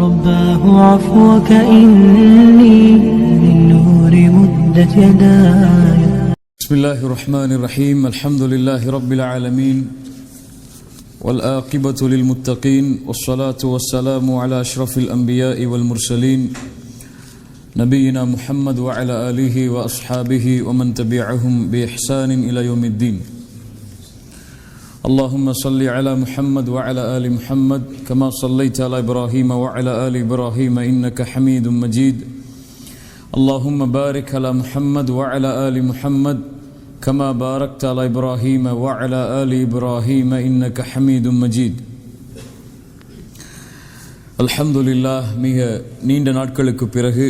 رباه عفوك إني من نور مدت يداي. بسم الله الرحمن الرحيم. الحمد لله رب العالمين والعاقبة للمتقين والصلاة والسلام على أشرف الأنبياء والمرسلين نبينا محمد وعلى آله وأصحابه ومن تبعهم بإحسان إلى يوم الدين. اللهم صل على محمد وعلى آل محمد كما صليت على إبراهيم وعلى آل إبراهيم إنك حميد مجيد. اللهم بارك على محمد وعلى آل محمد كما باركت على إبراهيم وعلى آل إبراهيم إنك حميد مجيد. அல்ஹம்துலில்லாஹ், மிக நீண்ட நாட்களுக்கு பிறகு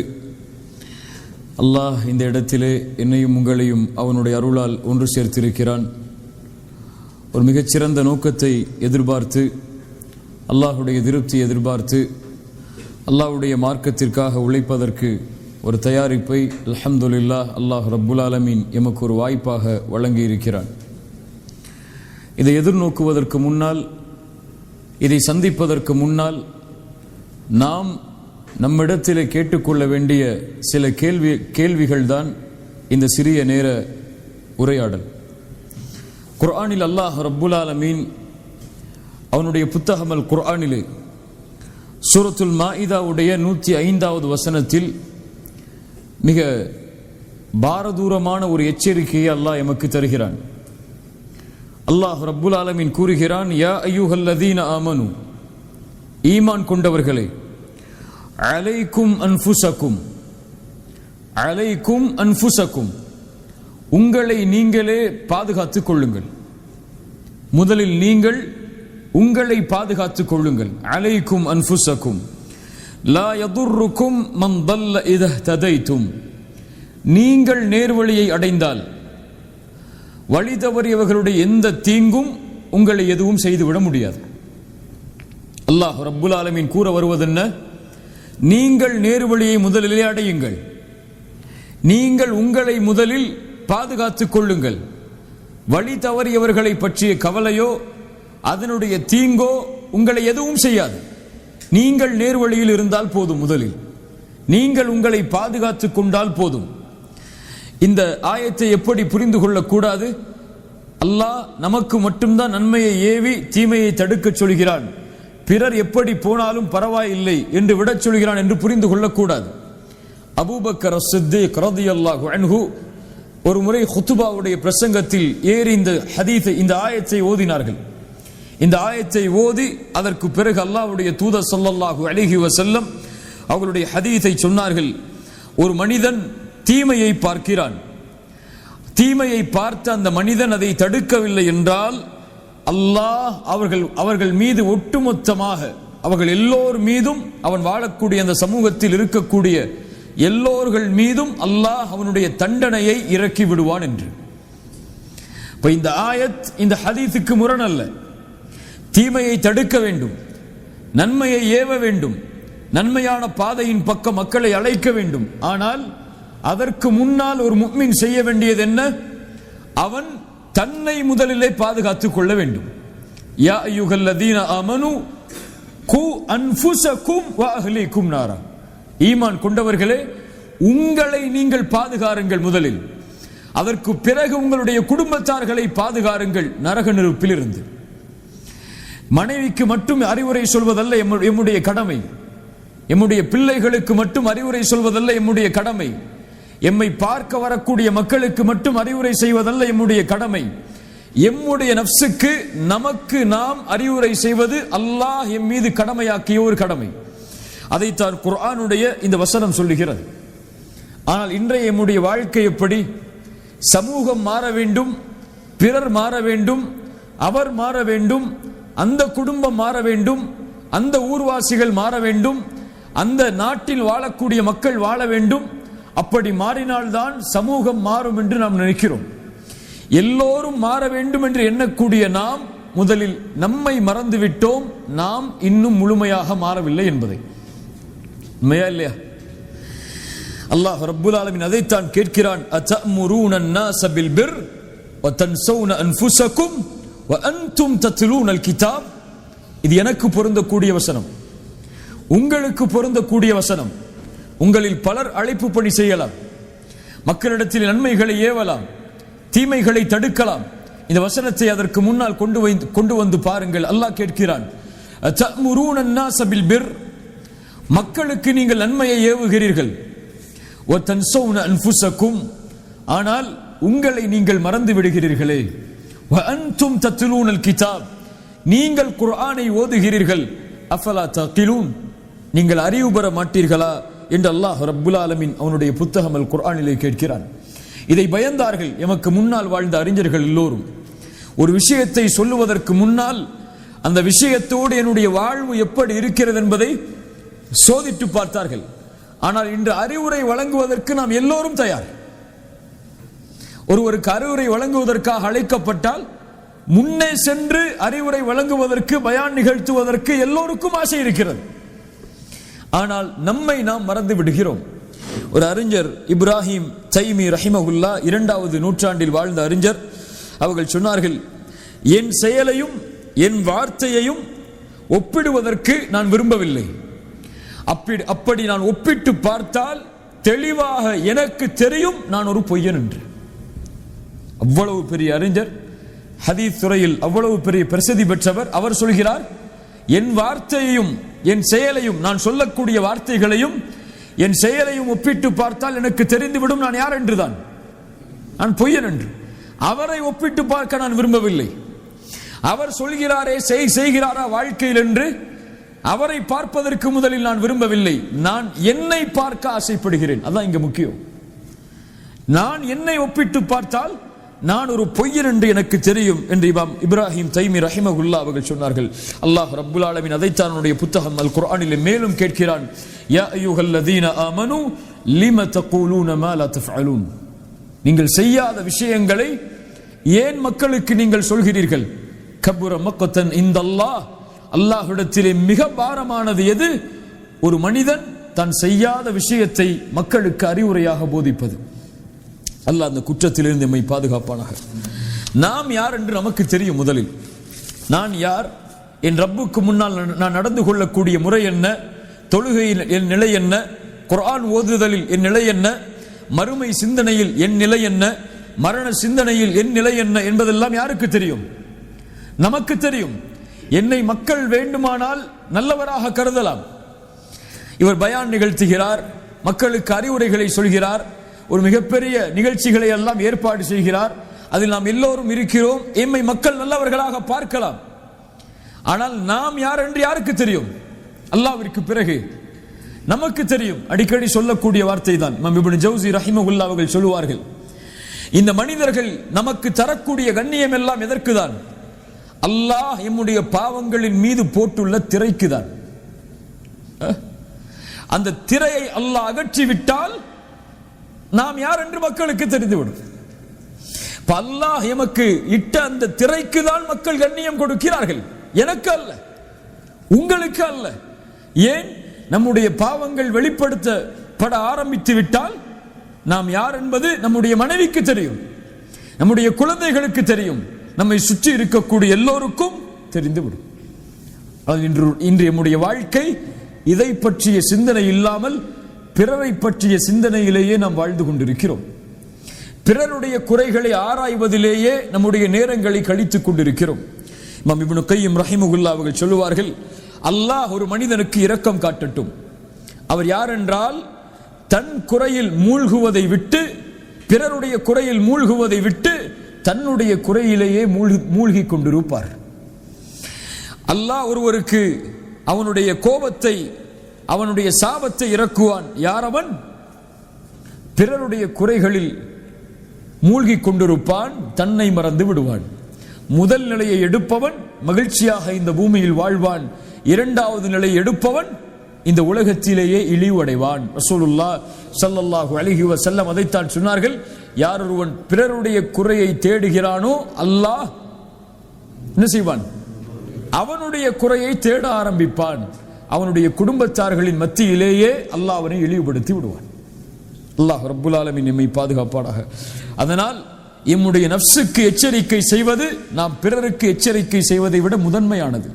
அல்லாஹ் இந்த இடத்திலே என்னையும் உங்களையும் அவனுடைய அருளால் ஒன்று சேர்த்திருக்கிறான். ஒரு மிகச்சிறந்த நோக்கத்தை எதிர்பார்த்து, அல்லாஹுடைய திருப்தி எதிர்பார்த்து, அல்லாஹுடைய மார்க்கத்திற்காக உழைப்பதற்கு ஒரு தயாரிப்பை அல்ஹம்துலில்லாஹ் அல்லாஹ் ரப்புல் ஆலமீன் எமக்கு ஒரு வாய்ப்பாக வழங்கியிருக்கிறான். இதை எதிர்நோக்குவதற்கு முன்னால், இதை சந்திப்பதற்கு முன்னால் நாம் நம்மிடத்திலே கேட்டுக்கொள்ள வேண்டிய சில கேள்விகள் தான் இந்த சிறிய நேர உரையாடல். குர்ஆனில் அல்லாஹ் ரப்புல் ஆலமீன் அவனுடைய புத்தகம் அல் குர்ஆனிலே சூரத்துல் மாஇதாவுடைய 105வது வசனத்தில் மிக பாரதூரமான ஒரு எச்சரிக்கையை அல்லாஹ் எமக்கு தருகிறான். அல்லாஹ் ரப்புல் ஆலமீன் கூறுகிறான், யா அய்யுஹல்லதீன ஆமனு, ஈமான் கொண்டவர்களே, அலைக்கும் அன்ஃபுஸக்கும், அலைக்கும் அன்ஃபுஸக்கும், உங்களை நீங்களே பாதுகாத்துக் கொள்ளுங்கள். முதலில் நீங்கள் உங்களை பாதுகாத்துக் கொள்ளுங்கள். அலைக்கும் அன்ஃபுஸக்கும் லா யதுர்ருக்கும் மன் தல்ல இதா ததைத்தும், நீங்கள் நேர்வழியை அடைந்தால் வழி தவறியவர்களுடைய எந்த தீங்கும் உங்களை எதுவும் செய்துவிட முடியாது. அல்லாஹ் ரப்புல் ஆலமீன் கூற வருவதென்ன? நீங்கள் நேர்வழியை முதலிலே அடையுங்கள், நீங்கள் உங்களை முதலில் பாதுகாத்துக் கொள்ளுங்கள். வழி தவறியவர்களை பற்றிய கவலையோ அதனுடைய தீங்கோ உங்களை எதுவும் செய்யாது. நீங்கள் நேர்வழியில் இருந்தால் போதும். முதலில் நீங்கள் உங்களை பாதுகாத்துக் கொண்டால் போதும். இந்த ஆயத்தை எப்படி புரிந்து கொள்ளக்கூடாது? அல்லாஹ் நமக்கு மட்டும்தான் நன்மையை ஏவி தீமையை தடுக்க சொல்கிறான், பிறர் எப்படி போனாலும் பரவாயில்லை என்று விடச் சொல்கிறான் என்று புரிந்து கொள்ளக்கூடாது. அபூபக்கர் அஸ்-சித்தீக் ரலியல்லாஹு அன்ஹு ஒரு முறை ஹுத்பாவுடைய பிரசங்கத்தில் ஏறி இந்த ஹதீஸை, இந்த ஆயத்தை ஓதினார்கள். இந்த ஆயத்தை ஓதி அதற்கு பிறகு அல்லாஹ்வுடைய தூதர் ஸல்லல்லாஹு அலைஹி வஸல்லம் அவர்களுடைய ஹதீஸை சொன்னார்கள். ஒரு மனிதன் தீமையை பார்க்கிறான், தீமையை பார்த்த அந்த மனிதன் அதை தடுக்கவில்லை என்றால் அல்லாஹ் அவர்கள் மீது ஒட்டுமொத்தமாக, அவர்கள் எல்லோர் மீதும், அவன் வாழக்கூடிய அந்த சமூகத்தில் இருக்கக்கூடிய எல்லோர்கள் மீதும் அல்லாஹ் அவனுடைய தண்டனையை இறக்கி விடுவான் என்று. இப்ப இந்த ஆயத் இந்த ஹதீஸுக்கு முரண் அல்ல. தீமையை தடுக்க வேண்டும், நன்மையை ஏவ வேண்டும், நன்மையான பாதையின் பக்கம் மக்களை அழைக்க வேண்டும். ஆனால் அதற்கு முன்னால் ஒரு முஃமின் செய்ய வேண்டியது என்ன? அவன் தன்னை முதலிலே பாதுகாத்துக் கொள்ள வேண்டும். யா அய்யுஹல்லதீன ஆமனு கு அன்ஃபுஸக்கும் வ அஹ்லீக்கும் நாரா, ஈமான் கொண்டவர்களே, உங்களை நீங்கள் பாதுகாருங்கள் முதலில், அதற்கு பிறகு உங்களுடைய குடும்பத்தார்களை பாதுகாருங்கள் நரக நெருப்பிலிருந்து. மனைவிக்கு மட்டும் அறிவுரை சொல்வதல்ல எம்முடைய கடமை, எம்முடைய பிள்ளைகளுக்கு மட்டும் அறிவுரை சொல்வதல்ல எம்முடைய கடமை, எம்மை பார்க்க வரக்கூடிய மக்களுக்கு மட்டும் அறிவுரை செய்வதல்ல எம்முடைய கடமை, எம்முடைய நஃப்ஸுக்கு, நமக்கு நாம் அறிவுரை செய்வது அல்லாஹ் எம் மீது கடமையாக்கிய ஒரு கடமை. அதைத்தான் குர்ஆனுடைய இந்த வசனம் சொல்லுகிறது. ஆனால் இன்றைய எம்முடைய வாழ்க்கை எப்படி? சமூகம் மாற வேண்டும், பிறர் மாற வேண்டும், அவர் மாற வேண்டும், அந்த குடும்பம் மாற வேண்டும், அந்த ஊர்வாசிகள் மாற வேண்டும், அந்த நாட்டில் வாழக்கூடிய மக்கள் வாழ வேண்டும். அப்படி மாறினால்தான் சமூகம் மாறும் என்று நாம் நினைக்கிறோம். எல்லோரும் மாற வேண்டும் என்று எண்ணக்கூடிய நாம் முதலில் நம்மை மறந்துவிட்டோம், நாம் இன்னும் முழுமையாக மாறவில்லை என்பதை. உண்மையா இல்லையா? அல்லாஹ் ரப்புல் ஆலமீன் அதைத்தான் கேட்கிறான். அத்தஅமுரூன அன்-நாஸ பில் பிர் வ தன்ஸௌன அன்ஃபுஸக்கும் வ அன்தும் தத்லூனல் கிதாப். இது எனக்கு பொருந்தக்கூடிய வசனம். உங்களுக்கு பொருந்தக்கூடிய வசனம். உங்களில் பலர் அழைப்பு பணி செய்யலாம், மக்களிடத்தில் நன்மைகளை ஏவலாம், தீமைகளை தடுக்கலாம். இந்த வசனத்தை அதற்கு முன்னால் கொண்டு வந்து பாருங்கள். அல்லாஹ் கேட்கிறான், தஅமுரூன அன்-நாஸ பில் பிர், மக்களுக்கு நீங்கள் நன்மையை ஏவுகிறீர்கள், வ தன்ஸௌன அன்ஃபுஸக்கும், ஆனால் உங்களை நீங்கள் மறந்து விடுகிறீர்களே, வ அன்தும் தத்லூனல் கிதாப், நீங்கள் குர்ஆனை ஓதுகிறீர்கள், அஃபலா தஅகிலூன், நீங்கள் அறிவு பெற மாட்டீர்களா என்று அல்லாஹ் ரப்புல் ஆலமீன் அவனுடைய புத்தகம் அல் குர்ஆனிலே கேட்கிறான். இதை பயந்தார்கள் எமக்கு முன்னால் வாழ்ந்த அறிஞர்கள் எல்லோரும். ஒரு விஷயத்தை சொல்லுவதற்கு முன்னால் அந்த விஷயத்தோடு என்னுடைய வாழ்வு எப்படி இருக்கிறது என்பதை சோதித்து பார்த்தார்கள். ஆனால் இன்று அறிவுரை வழங்குவதற்கு நாம் எல்லோரும் தயார். ஒருவருக்கு அறிவுரை வழங்குவதற்காக அழைக்கப்பட்டால் முன்னே சென்று அறிவுரை வழங்குவதற்கு, பயான் நிகழ்த்துவதற்கு எல்லோருக்கும் ஆசை இருக்கிறது. ஆனால் நம்மை நாம் மறந்து விடுகிறோம். ஒரு அறிஞர் இப்ராஹிம் தைமி ரஹிமஹுல்லா, 2வது நூற்றாண்டில் வாழ்ந்த அறிஞர், அவர்கள் சொன்னார்கள், என் செயலையும் என் வார்த்தையையும் ஒப்பிடுவதற்கு நான் விரும்பவில்லை. அப்படி நான் ஒப்பிட்டு பார்த்தால் தெளிவாக எனக்கு தெரியும் நான் ஒரு பொய்யன் என்று. அவ்வளவு பெரிய அறிஞர், ஹதீஸ் துறையில் அவ்வளவு பெரிய பிரசித்தி பெற்றவர். அவர் சொல்கிறார், என் வார்த்தையையும் என் செயலையும், நான் சொல்லக்கூடிய வார்த்தைகளையும் என் செயலையும் ஒப்பிட்டு பார்த்தால் எனக்கு தெரிந்துவிடும் நான் யார் என்றுதான், நான் பொய்யன் என்று. அவரை ஒப்பிட்டு பார்க்க நான் விரும்பவில்லை. அவர் சொல்கிறாரே செய்கிறாரா வாழ்க்கையில் என்று அவரை பார்ப்பதற்கு முதலில் நான் விரும்பவில்லை. நான் என்னை பார்க்க ஆசைப்படுகிறேன். அதான் இங்க முக்கியம். நான் என்னை ஒப்பிட்டு பார்த்தால் நான் ஒரு பொய்யன் என்று எனக்கு தெரியும் என்று இமாம் இப்ராஹிம் தைமி ரஹிமஹுல்லா அவர்கள் சொன்னார்கள். அல்லாஹ் ரப்புல் ஆலமீன் அதைத்தான் அவனுடைய புத்தகம் அல் குர்ஆனிலே மேலும் கேட்கிறான், யா அய்யுஹல்லதீன ஆமனு லிம தகூலூன மா லா தஃஅலூன், நீங்கள் செய்யாத விஷயங்களை ஏன் மக்களுக்கு நீங்கள் சொல்கிறீர்கள்? கபுர மக்கத்தன் இந்தல்லாஹ், அல்லாஹ்விடத்திலே மிக பாரமானது எது? ஒரு மனிதன் தான் செய்யாத விஷயத்தை மக்களுக்கு அறிவுரையாக போதிப்பது. அல்லாஹ் அந்த குற்றத்திலிருந்து நம்மை பாதுகாப்பானாக. நாம் யார் என்று நமக்கு தெரியும். முதலில் நான் யார், என் ரப்புக்கு முன்னால் நான் நடந்து கொள்ளக்கூடிய முறை என்ன, தொழுகையில் என் நிலை என்ன, குர்ஆன் ஓதுதலில் என் நிலை என்ன, மறுமை சிந்தனையில் என் நிலை என்ன, மரண சிந்தனையில் என் நிலை என்ன என்பதெல்லாம் யாருக்கு தெரியும்? நமக்கு தெரியும். என்னை மக்கள் வேண்டுமானால் நல்லவராக கருதலாம். இவர் பயான் நிகழ்த்துகிறார், மக்களுக்கு அறிவுரைகளை சொல்கிறார், ஒரு மிகப்பெரிய நிகழ்ச்சிகளை எல்லாம் ஏற்பாடு செய்கிறார், அதில் நாம் எல்லோரும் இருக்கிறோம், எம்மை மக்கள் நல்லவர்களாக பார்க்கலாம். ஆனால் நாம் யார் என்று யாருக்கு தெரியும்? அல்லாஹ்விற்கு பிறகு நமக்கு தெரியும். அடிக்கடி சொல்லக்கூடிய வார்த்தை தான் இமாம் இப்னு ஜௌஸி ரஹிமஹுல்லாஹ் அவர்கள் சொல்லுவார்கள், இந்த மனிதர்கள் நமக்கு தரக்கூடிய கண்ணியம் எல்லாம் எதற்கு தான்? அல்லாஹ் எம்முடைய பாவங்களின் மீது போட்டுள்ள திரைக்கு தான். அந்த திரையை அல்லாஹ் அகற்றிவிட்டால் நாம் யார் என்று மக்களுக்கு தெரிந்துவிடும். அல்லாஹ் எமக்கு இட்ட அந்த திரைக்கு தான் மக்கள் கண்ணியம் கொடுக்கிறார்கள், எனக்கு அல்ல, உங்களுக்கு அல்ல. ஏன்? நம்முடைய பாவங்கள் வெளிப்படுத்தப்பட ஆரம்பித்து விட்டால் நாம் யார் என்பது நம்முடைய மனைவிக்கு தெரியும், நம்முடைய குழந்தைகளுக்கு தெரியும், நம்மை சுற்றி இருக்கக்கூடிய எல்லோருக்கும் தெரிந்துவிடும். இன்று நம்முடைய வாழ்க்கை இதை பற்றிய சிந்தனை இல்லாமல் பிறரை பற்றிய சிந்தனையிலேயே நாம் வாழ்ந்து கொண்டிருக்கிறோம். பிறருடைய குறைகளை ஆராய்வதிலேயே நம்முடைய நேரங்களை கழித்துக் கொண்டிருக்கிறோம். இமாம் இப்னு கையிம் ரஹிமஹுல்லாஹ் அவர்கள் சொல்லுவார்கள், அல்லாஹ் ஒரு மனிதனுக்கு இரக்கம் காட்டட்டும். அவர் யார் என்றால், தன் குறையில் மூழ்குவதை விட்டு, பிறருடைய குறையில் மூழ்குவதை விட்டு தன்னுடைய குறையிலேயே மூழ்கி கொண்டிருப்பார். அல்லாஹ் ஒருவருக்கு அவனுடைய கோபத்தை, அவனுடைய சாபத்தை இறக்குவான். யார் அவன்? பிறருடைய குறைகளில் மூழ்கி கொண்டிருப்பான், தன்னை மறந்து விடுவான். முதல் நிலையை எடுப்பவன் மகிழ்ச்சியாக இந்த பூமியில் வாழ்வான், இரண்டாவது நிலையை எடுப்பவன் இந்த உலகத்திலேயே இழிவடைவான். ரசூலுல்லாஹ் ஸல்லல்லாஹு அலைஹி வஸல்லம் அதைத்தான் சொன்னார்கள், யார் ஒருவன் பிறருடைய குறையை தேடுகிறானோ அல்லாஹ் என்ன செய்வான்? அவனுடைய குறையை தேட ஆரம்பிப்பான். அவனுடைய குடும்பத்தார்களின் மத்தியிலேயே அல்லாஹ் அவனை இழிவுபடுத்தி விடுவான். அல்லாஹ் ரப்புல் ஆலமீன் நம்மை பாதுகாப்பானாக. அதனால் எம்முடைய நஃப்ஸுக்கு எச்சரிக்கை செய்வது நாம் பிறருக்கு எச்சரிக்கை செய்வதை விட முதன்மையானது.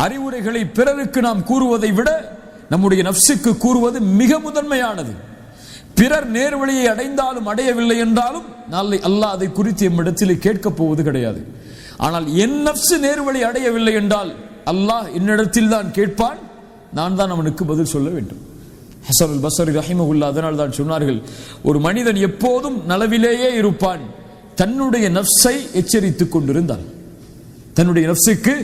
அறிவுரைகளை பிறருக்கு நாம் கூறுவதை விட நம்முடைய நஃப்ஸுக்கு கூறுவது மிக முதன்மையானது. பிறர் நேர்வழியை அடைந்தாலும் அடையவில்லை என்றாலும் நாளை அல்லாஹ் அதை குறித்து எம்மிடத்தில் கேட்கப் போவது கிடையாது. ஆனால் என் நஃப்ஸ் நேர்வழி அடையவில்லை என்றால் அல்லாஹ் என்னிடத்தில் தான் கேட்பான், நான் தான் அவனுக்கு பதில் சொல்ல வேண்டும். ஹஸன் அல் பஸ்ரி ரஹிமஹுல்லாஹ் அதனால் தான் சொன்னார்கள், ஒரு மனிதன் எப்போதும் நலவிலேயே இருப்பான் தன்னுடைய நஃப்ஸை எச்சரித்துக் கொண்டிருந்தால், தன்னுடைய நஃப்ஸுக்கு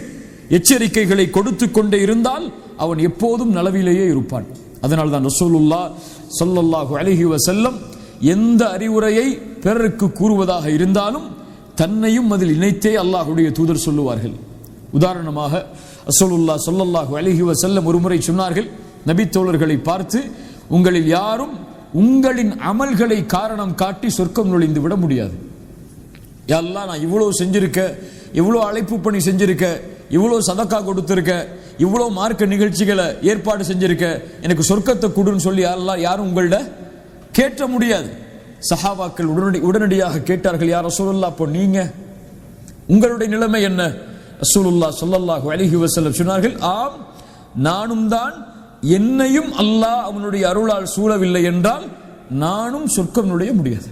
எச்சரிக்கைகளை கொடுத்து கொண்டே இருந்தால் அவன் எப்போதும் நலவிலேயே இருப்பான். அதனால் தான் ரசூலுல்லாஹ் ஸல்லல்லாஹு அலைஹி வஸல்லம் எந்த அறிவுரையை பிறருக்கு கூறுவதாக இருந்தாலும் தன்னையும் அதில் இணைத்தே அல்லாஹ்வுடைய தூதர் சொல்லுவார்கள். உதாரணமாக ரசூலுல்லாஹ் ஸல்லல்லாஹு அலைஹி வஸல்லம் ஒருமுறை சொன்னார்கள், நபி தோழர்களை பார்த்து, உங்களில் யாரும் உங்களின் அமல்களை காரணம் காட்டி சொர்க்கம் நுழைந்து விட முடியாது. யா அல்லாஹ், நான் இவ்வளவு செஞ்சிருக்க, இவ்வளவு அழைப்பு பணி செஞ்சிருக்க, இவ்வளவு சதக்கா கொடுத்திருக்க, இவ்வளவு மார்க்க நிகழ்ச்சிகளை ஏற்பாடு செஞ்சிருக்க, எனக்கு சொர்க்கத்தை கொடுன்னு சொல்லி யாரும் உங்கள்ட கேட்ட முடியாது. சஹாபாக்கள் உடனடியாக கேட்டார்கள், யா ரசூலுல்லாஹ், அப்போ நீங்க உங்களுடைய நிலைமை என்ன? ரசூலுல்லாஹ் ஸல்லல்லாஹு அலைஹி வஸல்லம் சொன்னார்கள், ஆம், நானும் தான். என்னையும் அல்லாஹ் அவனுடைய அருளால் சூழவில்லை என்றால் நானும் சொர்க்கம் நுழைய முடியாது.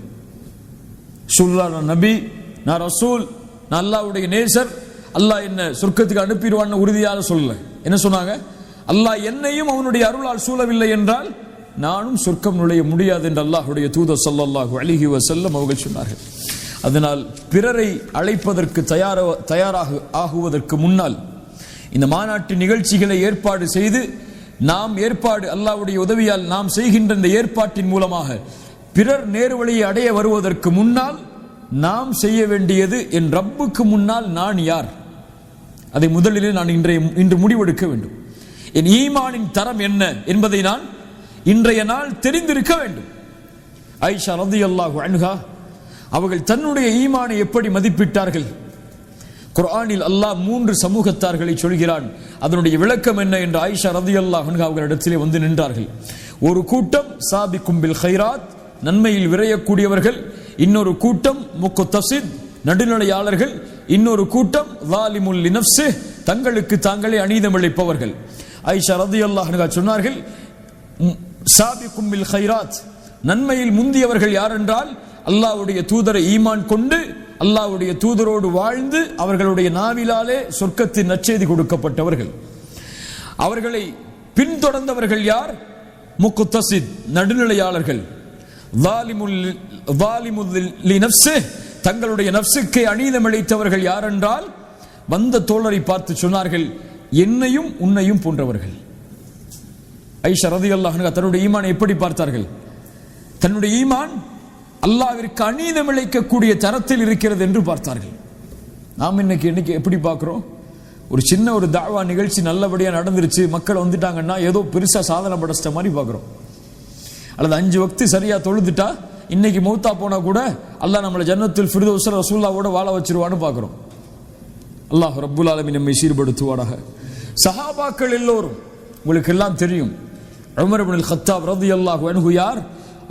நான் நபி, நான் ரசூல், நான் அல்லாஹ்வுடைய நேசர், அல்லாஹ் என்ன சொர்க்கத்துக்கு அனுப்பிடுவான்னு உறுதியாக சொல்லல. என்ன சொன்னாங்க? அல்லாஹ் என்னையும் அவனுடைய அருளால் சூழவில்லை என்றால் நானும் சொர்க்கம் நுழைய முடியாது என்று அல்லாஹ்வுடைய தூதர் ஸல்லல்லாஹு அலைஹி வஸல்லம் அவர்கள் சொன்னார்கள். அதனால் பிறரை அழைப்பதற்கு தயாராக ஆகுவதற்கு முன்னால் இந்த மாநாட்டு நிகழ்ச்சிகளை ஏற்பாடு செய்து நாம் அல்லாஹ்வுடைய உதவியால் நாம் செய்கின்ற இந்த ஏற்பாட்டின் மூலமாக பிறர் நேர்வழியை அடைய வருவதற்கு முன்னால் நாம் செய்ய வேண்டியது, என் ரப்புக்கு முன்னால் நான் யார், அதை முதலிலே நான் இன்று முடிவெடுக்க வேண்டும். என் ஈமானின் தரம் என்ன என்பதை நான் இன்றைய நாள் தெரிந்திருக்க வேண்டும். ஆயிஷா ரலியல்லாஹு அன்ஹா அவர்கள் தன்னுடைய ஈமானை எப்படி மதிப்பிட்டார்கள்? குர்ஆனில் அல்லாஹ் 3 சமூகத்தார்களை சொல்கிறான். அதனுடைய விளக்கம் என்ன என்று ஆயிஷா ரலியல்லாஹு அன்ஹா அவர்களிடத்திலே வந்து நின்றார்கள். ஒரு கூட்டம் சாபிக்கும் பில் கைராத், நன்மையில் விரையக்கூடியவர்கள். இன்னொரு கூட்டம் முக்தஸித், நடுநிலையாளர்கள். இன்னொரு கூட்டம் ஸாலிமுல் லினஃப்ஸி, தங்களுக்கு தாங்களே அநீதம் இழைப்பவர்கள். ஆயிஷா ரலியல்லாஹு அன்ஹா சொன்னார்கள், சாபிக்கும் பில் கைராத், நன்மையில் முந்தியவர்கள் யார் என்றால் அல்லாஹ்வுடைய தூதரை ஈமான் கொண்டு அல்லாஹ்வுடைய தூதரோடு வாழ்ந்து அவர்களுடைய நாவிலாலே சொர்க்கத்தின் நற்செய்தி கொடுக்கப்பட்டவர்கள். அவர்களை பின்தொடர்ந்தவர்கள் யார்? முக்தஸித், நடுநிலையாளர்கள். ஸாலிமுல் லினஃப்ஸி, தங்களுடைய நஃப்ஸுக்கு அநீதம் இழைத்தவர்கள் யார் என்றால் வந்த தோழரை பார்த்து சொன்னார்கள், என்னையும் உன்னையும் போன்றவர்கள். ஆயிஷா ரலியல்லாஹு அன்ஹா தன்னுடைய ஈமானை எப்படி பார்த்தார்கள்? தன்னுடைய ஈமான் அல்லாஹ்விற்கு அநீதம் இழைக்கக்கூடிய தரத்தில் இருக்கிறது என்று பார்த்தார்கள். நாம் இன்னைக்கு எப்படி பார்க்கிறோம்? ஒரு சின்ன ஒரு தாவா நிகழ்ச்சி நல்லபடியா நடந்துருச்சு, மக்கள் வந்துட்டாங்கன்னா ஏதோ பெருசா சாதனை படைச்சிட்ட மாதிரி பார்க்கிறோம். அல்லது 5 வக்து சரியா தொழுதுட்டா இன்னைக்கு மௌத்தா போனா கூட அல்லாஹ் நம்மளை ஜன்னத்துல் ஃபிர்தௌஸ் ரசூலுல்லாஹ்வோட வாழ வச்சிருவான்னு பார்க்கிறோம். அல்லாஹ் ரப்புல் ஆலமீன் நம்மை சீர்படுத்துவாராக. சஹாபாக்கள் எல்லோரும் உங்களுக்கு எல்லாம் தெரியும். உமர் இப்னுல் கத்தாப் ரலியல்லாஹு அன்ஹு யார்?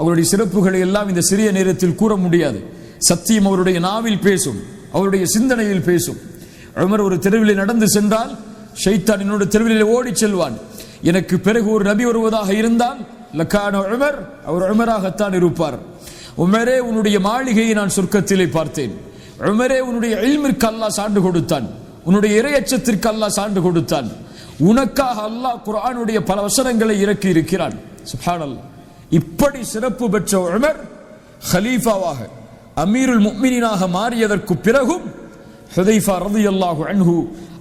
அவருடைய சிறப்புகளை எல்லாம் இந்த சிறிய நேரத்தில் கூற முடியாது. சத்தியம் அவருடைய நாவில் பேசும், அவருடைய சிந்தனையில் பேசும். உமர் ஒரு தெருவில் நடந்து சென்றால் ஷைத்தான் என்னோட தெருவில் ஓடி செல்வான். எனக்கு பிறகு ஒரு நபி வருவதாக இருந்தால் லக்கான உமர், அவர் உமராகத்தான் இருப்பார். உமரே, உன்னுடைய மாளிகையை நான் சொர்க்கத்திலே பார்த்தேன். உமரே, உன்னுடைய இல்மிற்கு அல்லாஹ் சான்று கொடுத்தான், உன்னுடைய இறையச்சத்திற்கு அல்லாஹ் சான்று கொடுத்தான். உனக்காக அல்லாஹ் குர்ஆனுடைய பல வசனங்களை இறக்கி இருக்கிறான். சுப்ஹானல்லாஹ். இப்படி சிறப்பு பெற்ற உமர் ஹலீஃபாவாக அமீருல் முஃமினீனாக மாறியதற்கு பிறகும் ஹுதைஃபா ரலியல்லாஹு அன்ஹு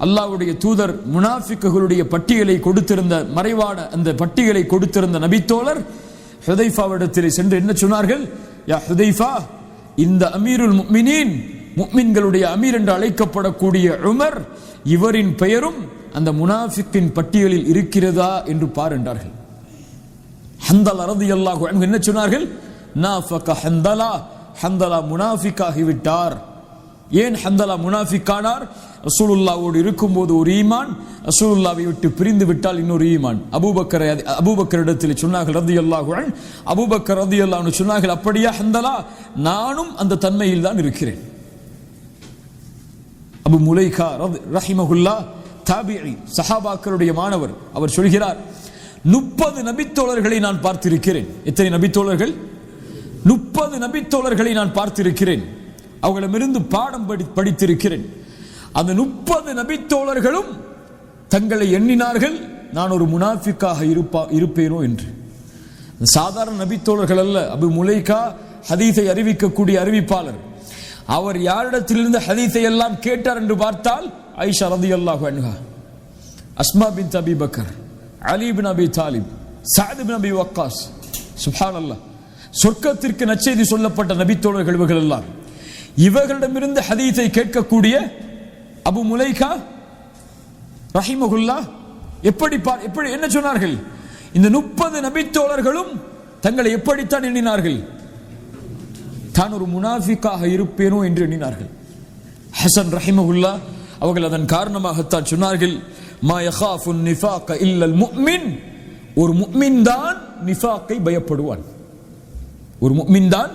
அல்லாஹ்வுடைய தூதர் முனாஃபிக்குகளுடைய பட்டியலை கொடுத்திருந்த, மறைவான அந்த பட்டியலை கொடுத்திருந்த நபித்தோழர் ஹுதைஃபாவிடத்திலே சென்று என்ன சொன்னார்கள்? யா ஹுதைஃபா, இந்த அமீருல் முஃமினீன், முஃமின்களுடைய அமீர் என்று அழைக்கப்படக்கூடிய உமர், இவரின் பெயரும் அந்த முனாஃபிக்கின் பட்டியலில் இருக்கிறதா என்று பார் என்றார்கள். ஹந்தலா ரலியல்லாஹு அன்ஹு என்ன சொன்னார்கள்? நாஃபக ஹந்தலா, ஹந்தலா முனாஃபிக்காகி விட்டார். ஏன் ஹந்தலா முனாஃபிக்கானார்? ரசூலுல்லாஹ்வோடு இருக்கும்போது ஒரு ஈமான், ரசூலுல்லாஹ்வை விட்டு பிரிந்து விட்டால் இன்னொரு ஈமான். அபூபக்கரிடத்தில் சொன்னார்கள் ரலியல்லாஹு அன்ஹு. அபூபக்கர் ரலியல்லாஹு அன்ஹு சொன்னார்கள், அப்படியா ஹந்தலா, நானும் அந்த தன்மையில் தான் இருக்கிறேன். அபு முலைகா ரஹிமஹுல்லாஹ் தாபிஇ, சஹாபாக்களுடைய மாணவர். அவர் சொல்கிறார், 30 நபித்தோழர்களை நான் பார்த்திருக்கிறேன். எத்தனை நபித்தோழர்கள்? 30 நபித்தோழர்களை நான் பார்த்திருக்கிறேன். அவர்களிடமிருந்து பாடம் படித்திருக்கிறேன். அந்த 30 நபித்தோழர்களும் தங்களை எண்ணினார்கள், நான் ஒரு முனாஃபிக்காக இருப்பேனோ என்று. சாதாரண நபித்தோழர்கள் அல்ல. அபு முலைகா ஹதீஸை அறிவிக்கக்கூடிய அறிவிப்பாளர். அவர் யாரிடத்திலிருந்து ஹதீஸை எல்லாம் கேட்டார் என்று பார்த்தால் ஆயிஷா ரலியல்லாஹு அன்ஹா, அஸ்மா பின்த் அபி பக்கர், அலி பின் அபி தாலிப், சஅத் பின் அபி வக்காஸ். சுப்ஹானல்லாஹ், சொர்க்கத்திற்கு நற்செய்தி சொல்லப்பட்ட நபித்தோழர்கள் இவர்கள் எல்லாம். இவர்களிடமிருந்து ஹதீஸை கேட்கக்கூடிய அபு முலைகா ரஹிமஹுல்லாஹ் எப்படி என்ன சொன்னார்கள்? இந்த 30 நபித்தோழர்களும் தங்களை எப்படித்தான் எண்ணினார்கள்? தான் ஒரு முனாஃபிக்காக இருப்பேனோ என்று எண்ணினார்கள். ஹசன் ரஹிமஹுல்லாஹ் அவர்கள் அதன் காரணமாகத்தான் சொன்னார்கள், மா யகாஃபுன் நிஃபாக இல்லல் முஃமின். ஒரு முஃமின் தான் நிஃபாக்கை பயப்படுவான். ஒரு முஃமின் தான்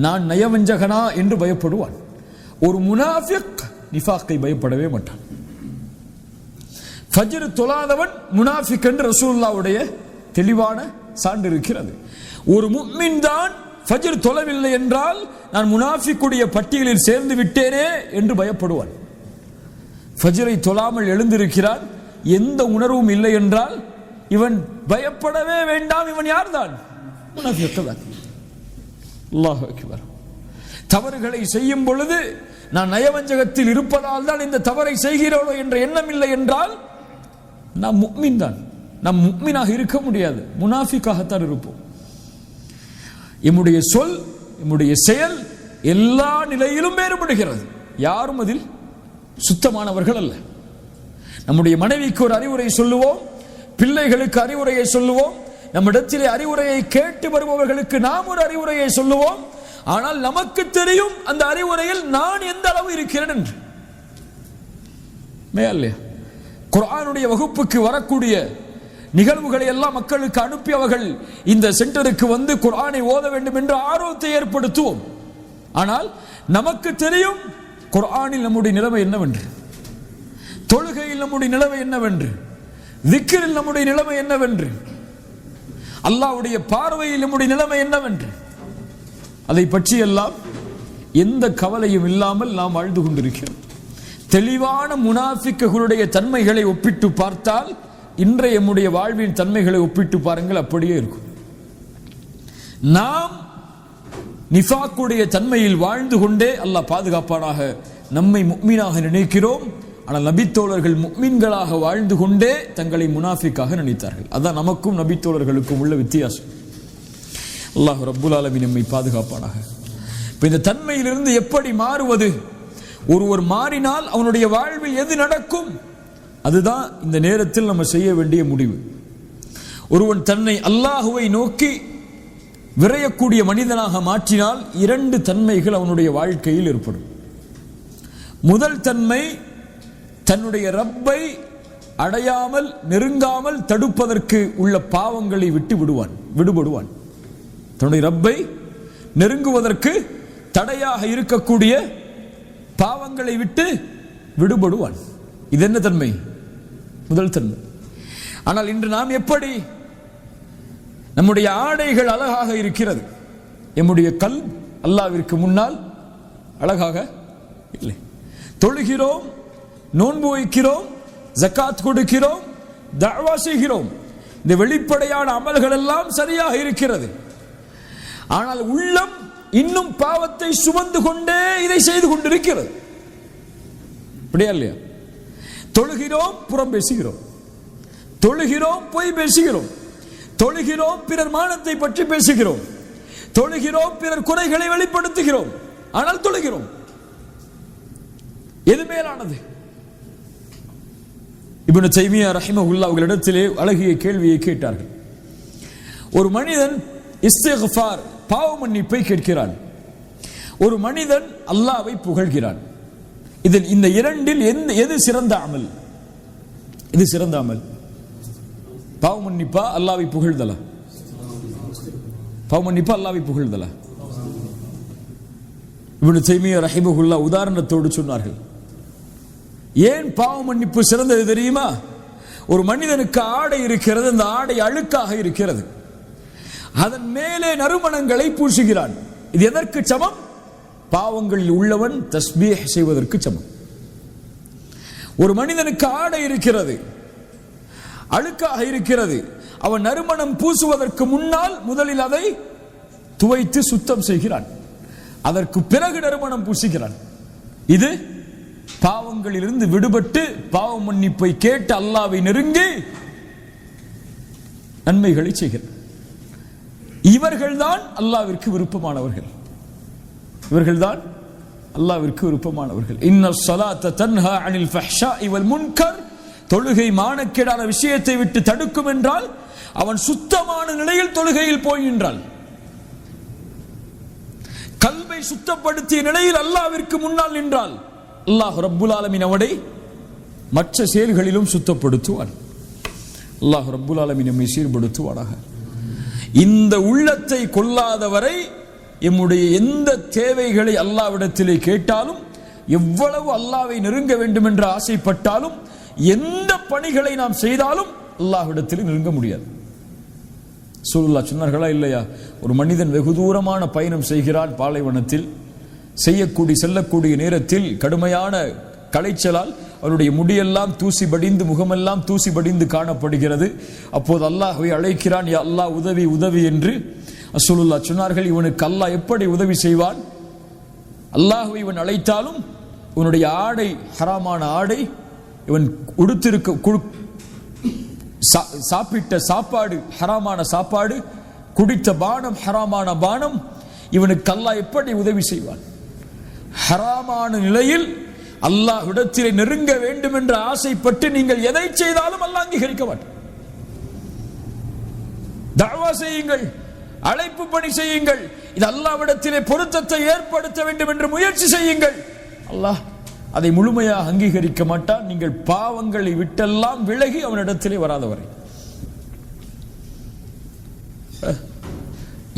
நான் நயவஞ்சகனா என்று பயப்படுவான். ஒரு முனாஃபிக் நிஃபாக்கை பயப்படவே மாட்டான். ஃபஜ்ர் தொழாதவன் முனாஃபிக் என்று ரசூலுல்லாஹ்வுடைய தெளிவான சான்று இருக்கிறது. ஒரு முஃமின் தான் ஃபஜ்ர் தொழவில்லை என்றால் நான் முனாஃபிக்குடைய பட்டியலில் சேர்ந்து விட்டேனே என்று பயப்படுவான். ஃபஜ்ரை தொழாமல் எழுந்திருக்கிறான், எந்த உணர்வும் இல்லை என்றால் இவன் பயப்படவே வேண்டாம். இவன் யார்தான்? முனாஃபிக் தான். அல்லாஹு அக்பர். தவறுகளை செய்யும் பொழுது நான் நயவஞ்சகத்தில் இருப்பதால் தான் இந்த தவறை செய்கிறோம் என்ற எண்ணம் இல்லை என்றால் நாம் முஃமின் தான். நாம் முஃமினாக இருக்க முடியாது, முனாஃபிக்காகத்தான் இருப்போம். நம்முடைய சொல், நம்முடைய செயல் எல்லா நிலையிலும் வேறுபடுகிறது. யாரும் அதில் சுத்தமானவர்கள் அல்ல. நம்முடைய மனைவிக்கு ஒரு அறிவுரை சொல்லுவோம், பிள்ளைகளுக்கு அறிவுரையை சொல்லுவோம், நம்மிடத்திலே அறிவுரையை கேட்டு வருபவர்களுக்கு நாம் ஒரு அறிவுரையை சொல்லுவோம். ஆனால் நமக்கு தெரியும் அந்த அறிவுரையில் நான் எந்த அளவு இருக்கிறேன் என்று. இல்லையா? குர்ஆனுடைய வகுப்புக்கு வரக்கூடிய நிகழ்வுகளை எல்லாம் மக்களுக்கு அனுப்பி அவர்கள் இந்த சென்டருக்கு வந்து குர்ஆனை ஓத வேண்டும் என்று ஆர்வத்தை ஏற்படுத்துவோம். ஆனால் நமக்கு தெரியும் குர்ஆனில் நம்முடைய நிலைமை என்னவென்று, தொழுகையில் நம்முடைய நிலைமை என்னவென்று, திக்ரில் நம்முடைய நிலைமை என்னவென்று, அல்லாஹ்வுடைய பார்வையில் நம்முடைய நிலைமை என்னவென்று. அதை பற்றி எல்லாம் எந்த கவலையும் இல்லாமல் நாம் வாழ்ந்து கொண்டிருக்கிறோம். தெளிவான முனாஃபிக்குகளுடைய தன்மைகளை ஒப்பிட்டு பார்த்தால் இன்றைய நம்முடைய வாழ்வின் தன்மைகளை ஒப்பிட்டு பாருங்கள், அப்படியே இருக்கும். நாம் நிஃபாக்குடைய தன்மையில் வாழ்ந்து கொண்டே அல்லாஹ் பாதுகாப்பானாக நம்மை முஃமினாக நினைக்கிறோம். ஆனால் நபித்தோழர்கள் முஃமின்களாக வாழ்ந்து கொண்டே தங்களை முனாஃபிக்காக நினைத்தார்கள். அதான் நமக்கும் நபித்தோழர்களுக்கும் உள்ள வித்தியாசம். அல்லாஹ் ரப்புல் ஆலமீன் நம்மை பாதுகாப்பானாக. இப்ப இந்த தன்மையிலிருந்து எப்படி மாறுவது? ஒருவர் மாறினால் அவனுடைய வாழ்வில் எது நடக்கும்? அதுதான் இந்த நேரத்தில் நம்ம செய்ய வேண்டிய முடிவு. ஒருவன் தன்னை அல்லாஹுவை நோக்கி விரையக்கூடிய மனிதனாக மாற்றினால் 2 தன்மைகள் அவனுடைய வாழ்க்கையில் ஏற்படும். முதல் தன்மை, தன்னுடைய ரப்பை அடையாமல் நெருங்காமல் தடுப்பதற்கு உள்ள பாவங்களை விட்டு விடுபடுவான். தன்னுடைய ரப்பை நெருங்குவதற்கு தடையாக இருக்கக்கூடிய பாவங்களை விட்டு விடுபடுவான். இது என்ன தன்மை? முதல் தன்மை. ஆனால் இன்று நாம் எப்படி? நம்முடைய ஆடைகள் அழகாக இருக்கிறது, நம்முடைய கல் அல்லாஹ்விற்கு முன்னால் அழகாக இல்லை. தொழுகிறோம், நோன்பு வைக்கிறோம், ஜகாத் கொடுக்கிறோம், தஅவா செய்கிறோம். இந்த வெளிப்படையான அமல்கள் எல்லாம் சரியாக இருக்கிறது. ஆனால் உள்ளம் இன்னும் பாவத்தை சுமந்து கொண்டே இதை செய்து கொண்டிருக்கிறது. அப்படியா இல்லையா? தொழுகிறோம், புறம் பேசுகிறோம், தொழுகிறோம், பொய் பேசுகிறோம், தொழுகிறோம், பிறர் மானத்தை பற்றி பேசுகிறோம், தொழுகிறோம், பிறர் குறைகளை வெளிப்படுத்துகிறோம். ஆனால் தொழுகிறோம். எது மேலானது? இப்னு தைமியா ரஹிமஹுல்லாஹ் அவர்களிடத்திலே அழகிய கேள்வியை கேட்டார்கள். ஒரு மனிதன் இஸ்திக்ஃபார், பாவ மன்னிப்பை கேட்கிறான். ஒரு மனிதன் அல்லாஹ்வை புகழ்கிறான். இதில் இந்த இரண்டில் எது சிறந்த அமல்? இது சிறந்த அமல்? பாவ மன்னிப்பா அல்லாஹ்வை புகழ்தலா? பாவ மன்னிப்பா அல்லாஹ்வை புகழ்தலா? இப்னு தைமியா ரஹிமஹுல்லாஹ் உதாரணத்தோடு சொன்னார்கள். ஏன் பாவ மன்னிப்பு சிறந்தது தெரியுமா? ஒரு மனிதனுக்கு ஆடை இருக்கிறது, அந்த ஆடை அழுக்காக இருக்கிறது, அதன் மேலே நறுமணங்களை பூசுகிறான். இது எதற்கு சமம்? பாவங்களில் உள்ளவன் தஸ்பீஹ் செய்வதற்கு சமம். ஒரு மனிதனுக்கு ஆடை இருக்கிறது, அழுக்காக இருக்கிறது, அவன் நறுமணம் பூசுவதற்கு முன்னால் முதலில் அதை துவைத்து சுத்தம் செய்கிறான், அதற்கு பிறகு நறுமணம் பூசுகிறான். இது பாவங்களிலிருந்து விடுபட்டு பாவ மன்னிப்பை கேட்டு அல்லாஹ்வை நெருங்கி நன்மைகளை செய்கிறார். இவர்கள்தான் அல்லாஹ்விற்கு விருப்பமானவர்கள். இவர்கள்தான் அல்லாஹ்விற்கு விருப்பமானவர்கள். இன்னஸ் ஸலாத்த தன்ஹா அனில் ஃபஹ்ஷாஇ வல் முன்கர். தொழுகை மானக்கேடான விஷயத்தை விட்டு தடுக்கும் என்றால் அவன் சுத்தமான நிலையில் தொழுகையில் போகின்றான். கல்வை சுத்தப்படுத்திய நிலையில் அல்லாஹ்விற்கு முன்னால் நின்றால் அல்லாஹ் ரப்புல் ஆலமீன் அவனை மற்ற செயல்களிலும் சுத்தப்படுத்துவான். அல்லாஹ் ரப்புல் ஆலமீன் நம்மை சீர்படுத்துவானாக. இந்த உள்ளத்தை கொள்ளாதவரை எம்முடைய எந்த தேவைகளை அல்லாஹ்விடத்திலே கேட்டாலும், எவ்வளவு அல்லாஹ்வை நெருங்க வேண்டும் என்று ஆசைப்பட்டாலும், எந்த பணிகளை நாம் செய்தாலும் அல்லாஹ்விடத்தில் நெருங்க முடியாது. ரசூலுல்லாஹ் சொன்னார்களா இல்லையா? ஒரு மனிதன் வெகு தூரமான பயணம் செய்கிறான், பாலைவனத்தில் செல்லக்கூடிய நேரத்தில் கடுமையான களைச்சலால் அவருடைய முடியெல்லாம் தூசி படிந்து, முகமெல்லாம் தூசி படிந்து காணப்படுகிறது. அப்போது அல்லாஹ்வை அழைக்கிறான், யா அல்லாஹ் உதவி உதவி என்று. ரசூலுல்லாஹ் சொன்னார்கள், இவனுக்கு அல்லாஹ் எப்படி உதவி செய்வான்? அல்லாஹ்வை இவன் அழைத்தாலும் இவனுடைய ஆடை ஹராமான ஆடை, இவன் உடுத்திருக்க சாப்பிட்ட சாப்பாடு ஹராமான சாப்பாடு, குடித்த பானம் ஹராமான பானம், இவனுக்கு அல்லாஹ் எப்படி உதவி செய்வான்? ஹராமான நிலையில் அல்லாஹ்விடத்திலே நெருங்க வேண்டும் என்ற ஆசைப்பட்டு நீங்கள் எதை செய்தாலும் அல்லாஹ் அங்கீகரிக்க மாட்டான். தஅவா செய்யுங்கள், அழைப்பு பணி செய்யுங்கள், இது அல்லாஹ்விடத்திலே பொருத்தத்தை ஏற்படுத்த வேண்டும் என்று முயற்சி செய்யுங்கள், அல்லாஹ் அதை முழுமையாக அங்கீகரிக்க மாட்டான். நீங்கள் பாவங்களை விட்டெல்லாம் விலகி அவனிடத்திலே வராதவரை.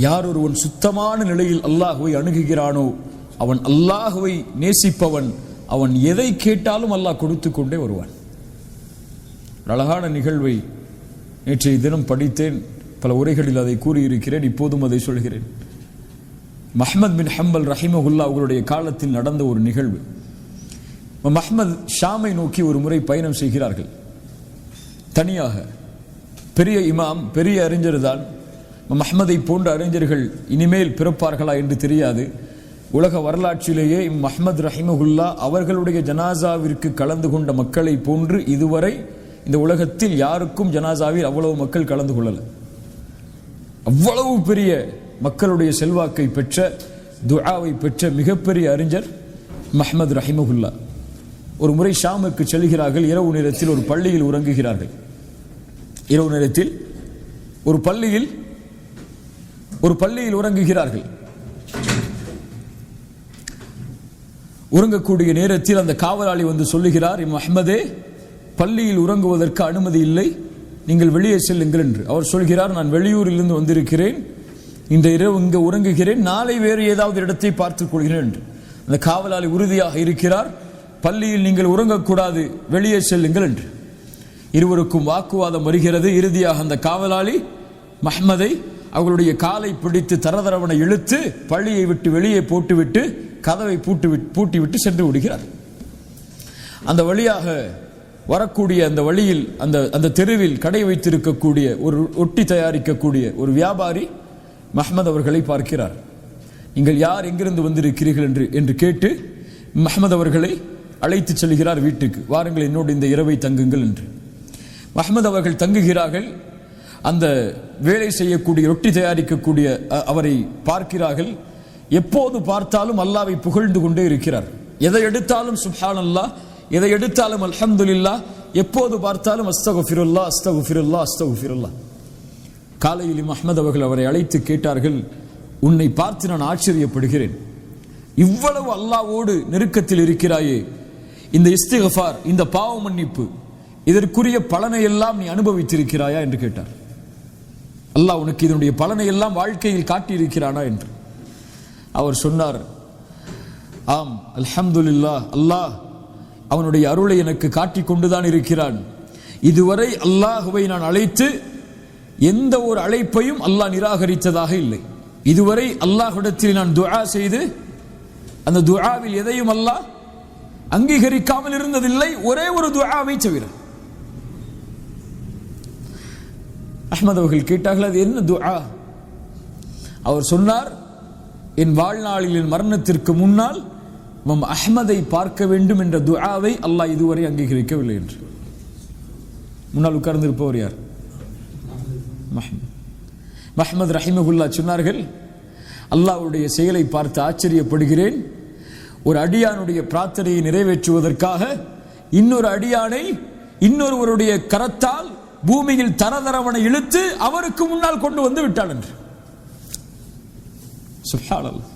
யார் ஒருவன் சுத்தமான நிலையில் அல்லாஹ்வை அணுகுகிறானோ அவன் அல்லாஹ்வை நேசிப்பவன். அவன் எதை கேட்டாலும் அல்லாஹ் கொடுத்து கொண்டே வருவான். அழகான நிகழ்வை நேற்றைய தினம் படித்தேன், பல உரைகளில் அதை கூறியிருக்கிறேன், இப்போதும் அதை சொல்கிறேன். அஹ்மத் பின் ஹம்பல் ரஹிமஹுல்லாஹ் அவர்களுடைய காலத்தில் நடந்த ஒரு நிகழ்வு. அஹ்மத் ஷாமை நோக்கி ஒரு முறை பயணம் செய்கிறார்கள் தனியாக. பெரிய இமாம், பெரிய அறிஞர் தான். அஹ்மதை போன்ற அறிஞர்கள் இனிமேல் பிறப்பார்களா என்று தெரியாது. உலக வரலாற்றிலேயே அஹ்மத் ரஹிமஹுல்லாஹ் அவர்களுடைய ஜனாசாவிற்கு கலந்து கொண்ட மக்களை போன்று இதுவரை இந்த உலகத்தில் யாருக்கும் ஜனாசாவில் அவ்வளவு மக்கள் கலந்து கொள்ளல. அவ்வளவு பெரிய மக்களுடைய செல்வாக்கை பெற்ற, துஆவை பெற்ற மிகப்பெரிய அறிஞர் அஹ்மத் ரஹிமஹுல்லாஹ். ஒரு முறை ஷாமுக்கு செல்கிறார்கள். இரவு நேரத்தில் ஒரு பள்ளியில் உறங்குகிறார்கள். இரவு நேரத்தில் ஒரு பள்ளியில் உறங்குகிறார்கள். உறங்கக்கூடிய நேரத்தில் அந்த காவலாளி வந்து சொல்லுகிறார், அஹ்மதே, பள்ளியில் உறங்குவதற்கு அனுமதி இல்லை, நீங்கள் வெளியே செல்லுங்கள் என்று. அவர் சொல்கிறார், நான் வெளியூரிலிருந்து வந்திருக்கிறேன், இந்த இரவு இங்கு உறங்குகிறேன், நாளை வேறு ஏதாவது இடத்தை பார்த்துக் கொள்கிறேன் என்று. அந்த காவலாளி உறுதியாக இருக்கிறார், பள்ளியில் நீங்கள் உறங்கக்கூடாது, வெளியே செல்லுங்கள் என்று. இருவருக்கும் வாக்குவாதம் வருகிறது. இறுதியாக அந்த காவலாளி அஹ்மதை அவர்களுடைய காலை பிடித்து தரதரவனை இழுத்து பள்ளியை விட்டு வெளியே போட்டுவிட்டு கதவை பூட்டிவிட்டு சென்று விடுகிறார். அந்த வழியாக வரக்கூடிய அந்த வழியில் அந்த தெருவில் கடை வைத்திருக்கக்கூடிய ஒரு ஒட்டி தயாரிக்கக்கூடிய ஒரு வியாபாரி அஹ்மத் அவர்களை பார்க்கிறார். நீங்கள் யார், எங்கிருந்து வந்திருக்கிறீர்கள் என்று கேட்டு அஹ்மத் அவர்களை அழைத்து செல்கிறார் வீட்டுக்கு. வாருங்கள், என்னோடு இந்த இரவை தங்குங்கள் என்று. அஹ்மத் அவர்கள் தங்குகிறார்கள். அந்த வேலை செய்யக்கூடிய ரொட்டி தயாரிக்கக்கூடிய அவரை பார்க்கிறார்கள். எப்போது பார்த்தாலும் அல்லாஹ்வை புகழ்ந்து கொண்டே இருக்கிறார். எதை எடுத்தாலும் சுப்ஹானல்லாஹ், எதை எடுத்தாலும் அல்ஹம்துலில்லாஹ், எப்போது பார்த்தாலும் அஸ்தக்ஃபிருல்லாஹ் அஸ்தக்ஃபிருல்லாஹ் அஸ்தக்ஃபிருல்லாஹ். காலையில் அஹ்மத் அவர்கள் அவரை அழைத்து கேட்டார்கள், உன்னை பார்த்து நான் ஆச்சரியப்படுகிறேன், இவ்வளவு அல்லாஹ்வோடு நெருக்கத்தில் இருக்கிறாயே, இந்த இஸ்திக்ஃபார், இந்த பாவ மன்னிப்பு, இதற்குரிய பலனை எல்லாம் நீ அனுபவித்திருக்கிறாயா என்று கேட்டார். அல்லாஹ் உனக்கு இதனுடைய பலனை எல்லாம் வாழ்க்கையில் காட்டியிருக்கிறானா என்று. அவர் சொன்னார், ஆம் அல்ஹம்துலில்லாஹ், அல்லாஹ் அவனுடைய அருளை எனக்கு காட்டிக் கொண்டுதான் இருக்கிறான். இதுவரை அல்லாஹுவை நான் அழைத்து எந்த ஒரு அழைப்பையும் அல்லாஹ் நிராகரித்ததாக இல்லை. இதுவரை அல்லாஹ்விடத்தில் நான் துஆ செய்து அந்த துஆவில் எதையும் அல்லாஹ் அங்கீகரிக்காமல் இருந்ததில்லை, ஒரே ஒரு துஆவை தவிர. அஹ்மத் அவர்கள் கேட்டார்கள், அது என்ன துஆ? அவர் சொன்னார், என் வாழ்நாளில் என் மரணத்திற்கு முன்னால் அஹ்மதை பார்க்க வேண்டும் என்ற துஆவை அல்லாஹ் இதுவரை அங்கீகரிக்கவில்லை என்று. முன்னால் உட்கார்ந்திருப்பவர் யார்? மஹ்மத் ரஹிமஹுல்லா சொன்னார்கள், அல்லாஹ்வுடைய செயலை பார்த்து ஆச்சரியப்படுகிறேன். ஒரு அடியானுடைய பிரார்த்தனையை நிறைவேற்றுவதற்காக இன்னொரு அடியானை இன்னொருவருடைய கரத்தால் பூமியில் தரதரவனை இழுத்து அவருக்கு முன்னால் கொண்டு வந்து விட்டாள் என்று. சுப்ஹானல்லாஹ்.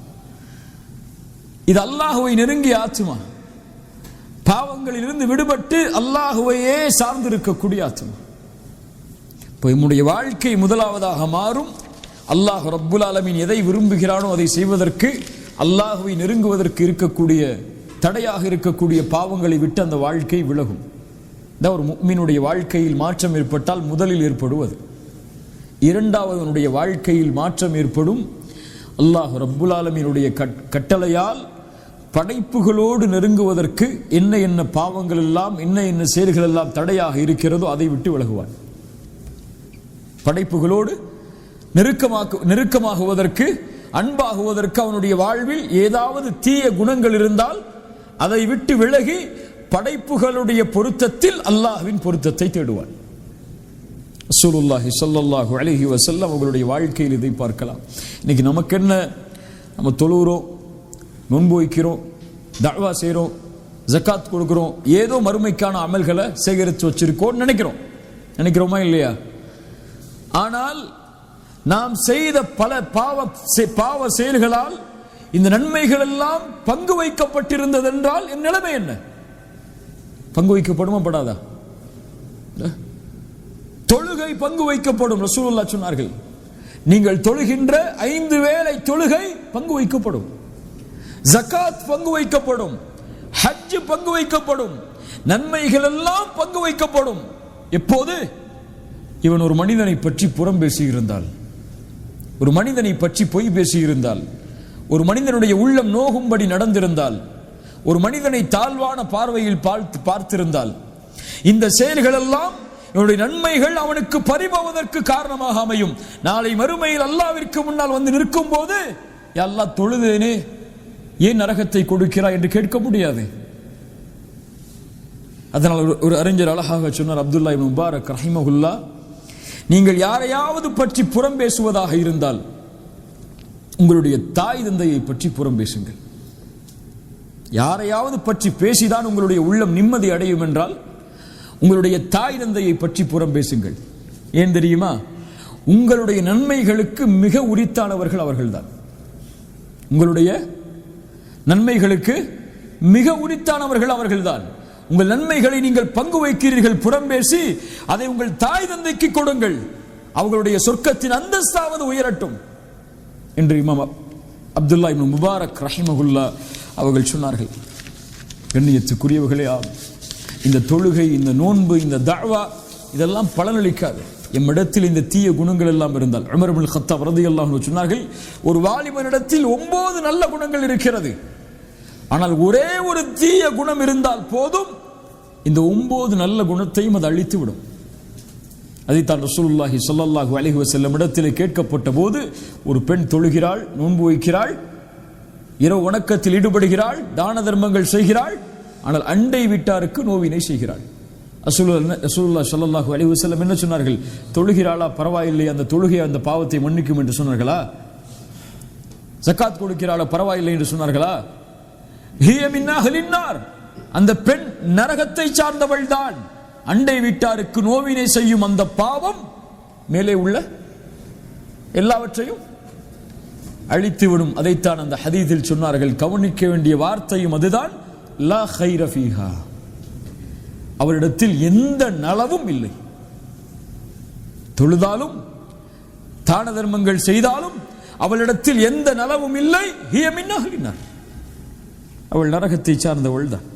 இது அல்லாஹுவை நெருங்கிய ஆத்மா, பாவங்களில் இருந்து விடுபட்டு அல்லாஹுவையே சார்ந்திருக்கக்கூடிய ஆத்மா. இப்போ நம்முடைய வாழ்க்கை முதலாவதாக மாறும். அல்லாஹ் ரப்புல் ஆலமீன் எதை விரும்புகிறானோ அதை செய்வதற்கு, அல்லாஹுவை நெருங்குவதற்கு இருக்கக்கூடிய தடையாக இருக்கக்கூடிய பாவங்களை விட்டு அந்த வாழ்க்கை விலகும். இந்த ஒரு முஃமினுடைய வாழ்க்கையில் மாற்றம் ஏற்பட்டால் முதலில் ஏற்படுவது. இரண்டாவது, அவனுடைய வாழ்க்கையில் மாற்றம் ஏற்படும். அல்லாஹ் ரப்புல் ஆலமீனுடைய கட்டளையால் படைப்புகளோடு நெருங்குவதற்கு என்ன என்ன பாவங்கள் எல்லாம், என்ன என்ன செயல்கள் எல்லாம் தடையாக இருக்கிறதோ அதை விட்டு விலகுவான். படைப்புகளோடு நெருக்கமாகுவதற்கு, அன்பாகுவதற்கு அவனுடைய வாழ்வில் ஏதாவது தீய குணங்கள் இருந்தால் அதை விட்டு விலகி படைப்புகளுடைய பொருத்தத்தில் அல்லாஹ்வின் பொருத்தத்தை தேடுவான். ரசூலுல்லாஹி ஸல்லல்லாஹு அலைஹி வஸல்லம் அவர்களுடைய வாழ்க்கையில் இதை பார்க்கலாம். இன்னைக்கு நமக்கு என்ன, நம்ம தொழுகிறோம், நோன்பு வைக்கிறோம், தஅவா செய்கிறோம், ஜகாத் கொடுக்கிறோம், ஏதோ மறுமைக்கான அமல்களை சேகரித்து வச்சிருக்கோம் நினைக்கிறோமா இல்லையா? ஆனால் நாம் செய்த பல பாவ செயல்களால் இந்த நன்மைகள் எல்லாம் பங்கு வைக்கப்பட்டிருந்தது என்றால் என் நிலைமை என்ன? பங்கு வைக்கப்படுமா படாதா? தொழுகை பங்கு வைக்கப்படும். ரசூலுல்லாஹ் சொன்னார்கள், நீங்கள் தொழுகின்ற 5 வேளை தொழுகை பங்கு வைக்கப்படும், ஜகாத் பங்கு வைக்கப்படும், ஹஜ் பங்கு வைக்கப்படும், நன்மைகள் எல்லாம் பங்கு வைக்கப்படும். எப்போது? இவன் ஒரு மனிதனை பற்றி புறம் பேசியிருந்தால், ஒரு மனிதனை பற்றி பொய் பேசியிருந்தால், ஒரு மனிதனுடைய உள்ளம் நோகும்படி நடந்திருந்தால், ஒரு மனிதனை தாழ்வான பார்வையில் பார்த்திருந்தால், இந்த செயல்கள் எல்லாம் இவனுடைய நன்மைகள் அவனுக்கு பறிபோவதற்கு காரணமாக அமையும். நாளை மறுமையில் அல்லாஹ்விற்கு முன்னால் வந்து நிற்கும் போது, யா அல்லாஹ் தொழுதேனே, ஏன் நரகத்தை கொடுக்கிறாய் என்று கேட்க முடியாது. அதனால் ஒரு அறிஞர் அழகாக சொன்னார், அப்துல்லா இப்னு முபாரக் ரஹிமஹுல்லா, நீங்கள் யாரையாவது பற்றி புறம் பேசுவதாக இருந்தால் உங்களுடைய தாய் தந்தையை பற்றி புறம் பேசுங்கள். யாரையாவது பற்றி பேசிதான் உங்களுடைய உள்ளம் நிம்மதி அடையும் என்றால் உங்களுடைய தாய் தந்தையை பற்றி புறம் பேசுங்கள். ஏன் தெரியுமா? உங்களுடைய நன்மைகளுக்கு மிக உரித்தானவர்கள் அவர்கள்தான். உங்களுடைய நன்மைகளுக்கு மிக உரித்தானவர்கள் அவர்கள்தான். உங்கள் நன்மைகளை நீங்கள் பங்கு வைக்கிறீர்கள் புறம் பேசி, அதை உங்கள் தாய் தந்தைக்கு கொடுங்கள், அவர்களுடைய சொர்க்கத்தின் அந்தஸ்தாவது உயரட்டும் என்று இமாம் அப்துல்லா இப்னு முபாரக் ரஹிமஹுல்லா அவர்கள் சொன்னார்கள். கண்ணியத்துக்குரியவர்களே, இந்த தொழுகை, இந்த நோன்பு, இந்த தஅவா இதெல்லாம் பலனளிக்காது. எம்மிடத்தில் இந்த தீய குணங்கள் எல்லாம் இருந்தால், உமர் இப்னு கத்தாப் ரலியல்லாஹு அன்ஹு சொன்னார்கள், ஒரு வாலிபனிடத்தில் 9 நல்ல குணங்கள் இருக்கிறது, ஆனால் ஒரே ஒரு தீய குணம் இருந்தால் போதும், இந்த 9 நல்ல குணத்தையும் அது அழித்து விடும். அதைத்தான் ரசூலுல்லாஹி ஸல்லல்லாஹு அலைஹி வஸல்லம் இடத்திலே கேட்கப்பட்ட போது, ஒரு பெண் தொழுகிறாள், நோன்பு வைக்கிறாள், இரவு வணக்கத்தில் ஈடுபடுகிறாள், தான தர்மங்கள் செய்கிறாள், ஆனால் அண்டை வீட்டாருக்கு நோவினை செய்கிறாள். ரசூலுல்லாஹி ஸல்லல்லாஹு அலைஹி வஸல்லம் என்ன சொன்னார்கள்? தொழுகிறாளா, பரவாயில்லை, அந்த தொழுகை அந்த பாவத்தை மன்னிக்கும் என்று சொன்னார்களா? ஜகாத் கொடுக்கிறாளா, பரவாயில்லை என்று சொன்னார்களா? ஹிய மின் அஹ்லின் நார், அந்த பெண் நரகத்தை சார்ந்தவள் தான். அண்டை வீட்டாருக்கு நோவினை செய்யும் அந்த பாவம் மேலே உள்ள எல்லாவற்றையும் அழித்துவிடும். அதைத்தான் அந்த ஹதீஸில் சொன்னார்கள். கவனிக்க வேண்டிய வார்த்தையும் அதுதான், லா கைர ஃபீஹா, அவரிடத்தில் எந்த நலவும் இல்லை. தொழுதாலும் தான தர்மங்கள் செய்தாலும் அவளிடத்தில் எந்த நலவும் இல்லை. ஹிய மின் அஹ்லின் நார், அவள் நரகத்தை சார்ந்தவள் தான்.